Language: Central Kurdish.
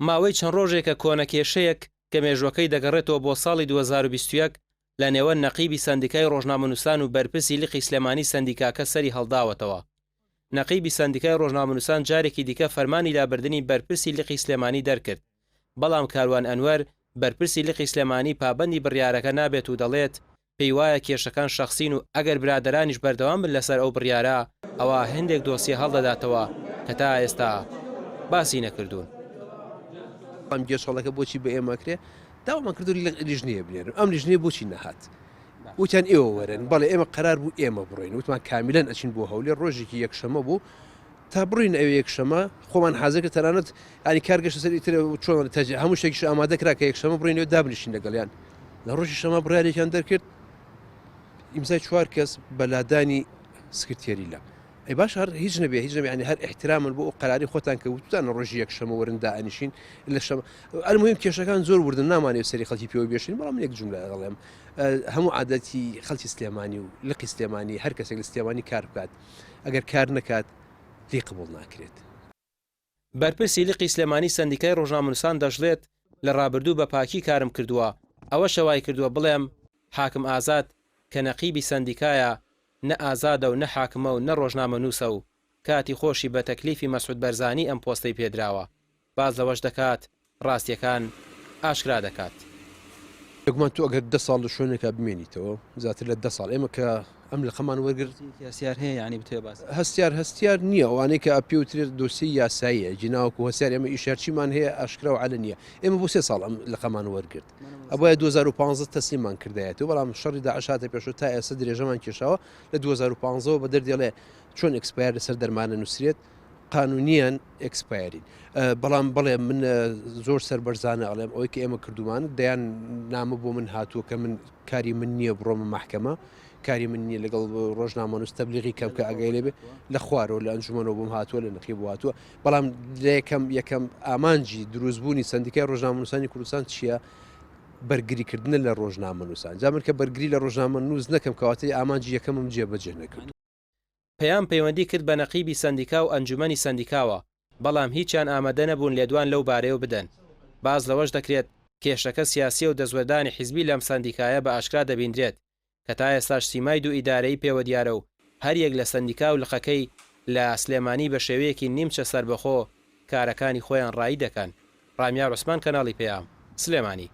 ماوەی چەند ڕۆژێکە کۆنەکێشەیەک کە مێژوەکەی دەگەڕێتەوە بۆ ساڵی 2021 لە نێوان نەقیبی سەندیکای ڕۆژنامەنووسان و بەرپرسی لیقی سلێمانی سەندیکاکە سەری هەڵداوەتەوە. نەقیبی سەندیکای ڕۆژنامەنووسان جارێکی دیکە فەرمانی لابردنی بەرپرسی لیقی سلێمانی دەرکرد، بەڵام کاروان ئەنوەر بەرپرسی لیقی سلێمانی پابەندی بڕیارەکە نابێت و دەڵێت پێی وایە کێشەکان شەخسین و ئەگەر برادرانیش بەردەوام بن لەسەر ئەو بڕیارە ئەوە هەندێک دۆسیە هەڵدەداتەوە کە تا ئێستا باسی نەکردوون. ئەم گێشەڵەکە بۆچی بە ئێمە کرێ داوامان کردو لیژنیە بنێرن، ئەم لیژنیە بۆچی نەهات؟ وتیان ئێوە وەرن، بەڵێ ئێمە قەرار بوو ئێمە بڕۆین، وتمان کامیلەن ئەچین بۆ هەولێر ڕۆژێکی یەکشەمە بوو تا بڕین ئەوێ یەکشەمە خۆمان حازرکە تەنانەت ینی کارگەشتە سەر ئیتر چۆن هەموو شتێکیش ئامادە کرا کە یەکشەمە بڕینەوە دابنیشین لەگەڵیان. لە ڕۆژی شەمە بڕیارێکیان دەرکرد ئیمزای 4 کەس بەلادانی سکرتێری لە ئەی باش هەر هیچ نەبێ ینی هەر احترامن بۆ ئەو قەراری خۆتان کە وتتانە ڕۆژی یەکشەمە وەرن دائنیشین لە شەمە. ئەلموهیم کێشەکان زۆر وردن نامانێت سەری خەڵکی پێوە بێشین، بەڵام یەک جملە دەڵێم هەموو عادەتی خەڵکی سلێمانی و لقی سلێمانی هەر کەسێک لە سلێمانی کار بکات ئەگەر کار نەکات لی قبوڵ ناکرێت. بەرپرسی لیقی سلێمانی سەندیکای ڕۆژنامەنووسان دەژڵێت لە ڕابردوو بە پاکی کارم کردووە، ئەوە شەوای کردووە بڵێم حاکم ئازاد کە نەقیبی سەندیکایە نە ئازادە و نە حاکمە و نە ڕۆژنامەنووسە و کاتی خۆشی بە تەکلیفی مەسعود بەرزانی ئەم پۆستەی پێدراوە، باز لەوەش دەکات ڕاستیەکان ئاشکرا دەکات. گومان تو ئەگەر 10 ساڵ لە شوێنێکە بمێنیتەوە زیاتر لە 10 ساڵ ئێمە کە ئەم لە خەمان وەرگرت یاسیار هەیە ینی بتێ باس هەستیار نییە ئەوانەی کە ئەپیوترێت دۆسی یاساییە جناوەکو هەسیار ئێمە ئیشارچیمان هەیە ئاشکرا و عەلە نییە. ئێمە بۆ 3 ساڵ ئەم لە خەمان وەرگرت ئەوە 2015 تەسلیمان کردایەوە، بەڵام شەڕی داعش هاتە پێشەوە تا ئێستا درێژەمان کێشاوە لە 2015 بە دەردێڵێ چۆن ئەکسپایر لەسەر دەرمانە نووسرێت قانونیان ئەکسپایرین. بەڵام بڵێ من زۆر سەربەرزانە ئەڵێم ئەوەی کە ئێمە کردومان دەیان نامە بۆ من هاتووە کە من کاری من نییە بڕۆمە محکەمە، کاری من نییە لەگەڵ ڕۆژنامەنووس تەبلیغی کەم کە ئەگەی لێبێ لە خوارەوە لە ئەنجومەنەوە بۆم هاتووە لە نەقیب هاتووە. بەڵام یەکەم ئامانجی دروستبوونی سەندیکای ڕۆژنامەنووسانی کوردستان چییە؟ بەرگریکردنە لە ڕۆژنامەنووسان. جا من کە بەرگری لە ڕۆژنامەنووس نەکەم کەواتەی ئامانجی یەکەمم جێبەجێ نەکرد. پەیام پەیوەندی کرد بە نەقیبی سەندیکا و ئەنجومەنی سەندیکاوە، بەڵام هیچیان ئامادە نەبوون لێدوان لەو بارەیە بدەن. باز لەوەش دەکرێت کێشەکە سیاسی و دەزوەردانی حیزبی لەم سەندیکایە بە ئاشکرا دەبیندرێت کە تا ئێستاش سیمای دوو ئیدارەی پێوە دیارە و هەر یەک لە سەندیکا و لقەکەی لە سلێمانی بە شێوەیەکی نیمچە سەربەخۆ کارەکانی خۆیان ڕایی دەکەن. ڕامیا عوسمان کەناڵی پەیام سلێمانی.